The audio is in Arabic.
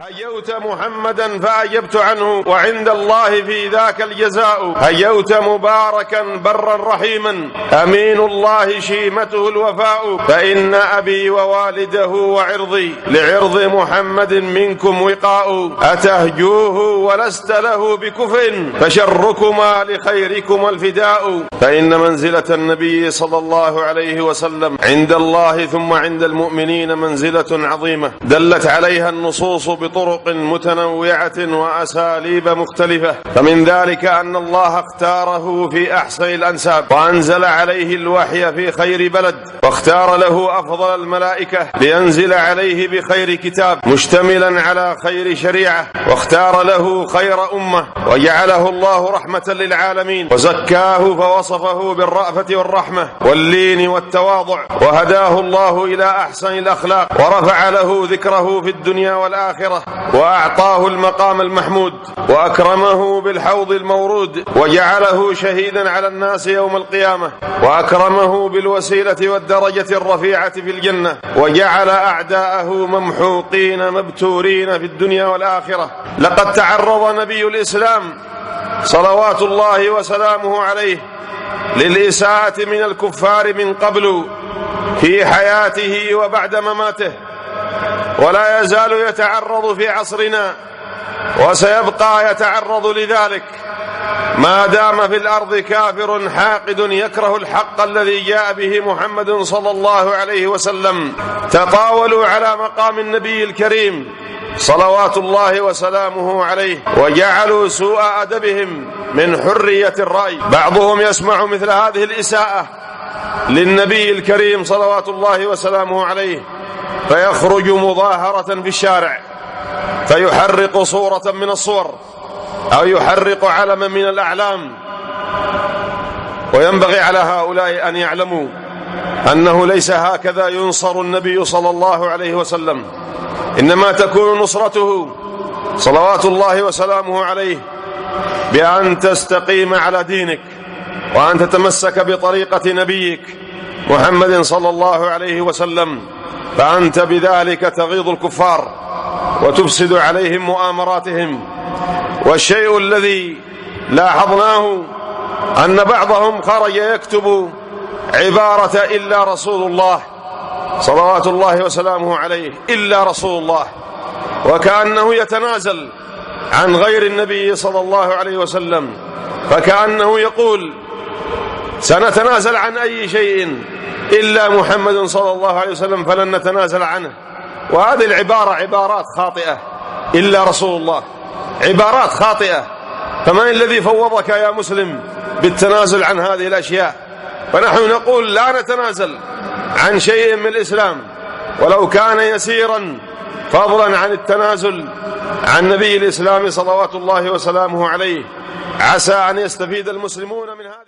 هيوت محمدا فأجبت عنه وعند الله في ذاك الجزاء. هيوت مباركا برا رحيما أمين الله شيمته الوفاء. فإن أبي ووالده وعرضي لعرض محمد منكم وقاء. أتهجوه ولست له بكفء فشركما لخيركما الفداء. فإن منزلة النبي صلى الله عليه وسلم عند الله ثم عند المؤمنين منزلة عظيمة دلت عليها النصوص بطرق متنوعة وأساليب مختلفة. فمن ذلك أن الله اختاره في أحسن الأنساب وأنزل عليه الوحي في خير بلد، واختار له أفضل الملائكة لينزل عليه بخير كتاب مشتملا على خير شريعة، واختار له خير أمة وجعله الله رحمة للعالمين، وزكاه فوصفه بالرأفة والرحمة واللين والتواضع، وهداه الله إلى أحسن الأخلاق، ورفع له ذكره في الدنيا والآخرة، وأعطاه المقام المحمود، وأكرمه بالحوض المورود، وجعله شهيدا على الناس يوم القيامة، وأكرمه بالوسيلة والدرجة الرفيعة في الجنة، وجعل أعداءه ممحوقين مبتورين في الدنيا والآخرة. لقد تعرض نبي الإسلام صلوات الله وسلامه عليه للإساءة من الكفار من قبل في حياته وبعد مماته، ولا يزال يتعرض في عصرنا، وسيبقى يتعرض لذلك ما دام في الأرض كافر حاقد يكره الحق الذي جاء به محمد صلى الله عليه وسلم. تطاولوا على مقام النبي الكريم صلوات الله وسلامه عليه، وجعلوا سوء أدبهم من حرية الرأي. بعضهم يسمع مثل هذه الإساءة للنبي الكريم صلوات الله وسلامه عليه فيخرج مظاهرة في الشارع فيحرق صورة من الصور أو يحرق علما من الأعلام. وينبغي على هؤلاء أن يعلموا أنه ليس هكذا ينصر النبي صلى الله عليه وسلم، إنما تكون نصرته صلوات الله وسلامه عليه بأن تستقيم على دينك، وأن تتمسك بطريقة نبيك محمد صلى الله عليه وسلم، فأنت بذلك تغيظ الكفار وتفسد عليهم مؤامراتهم. والشيء الذي لاحظناه أن بعضهم خرج يكتب عبارة إلا رسول الله صلوات الله وسلامه عليه، إلا رسول الله، وكأنه يتنازل عن غير النبي صلى الله عليه وسلم، فكأنه يقول سنتنازل عن أي شيء إلا محمد صلى الله عليه وسلم فلن نتنازل عنه. وهذه العبارة عبارات خاطئة، إلا رسول الله عبارات خاطئة. فمن الذي فوضك يا مسلم بالتنازل عن هذه الأشياء؟ فنحن نقول لا نتنازل عن شيء من الإسلام ولو كان يسيرا، فضلا عن التنازل عن نبي الإسلام صلوات الله وسلامه عليه. عسى أن يستفيد المسلمون من هذا.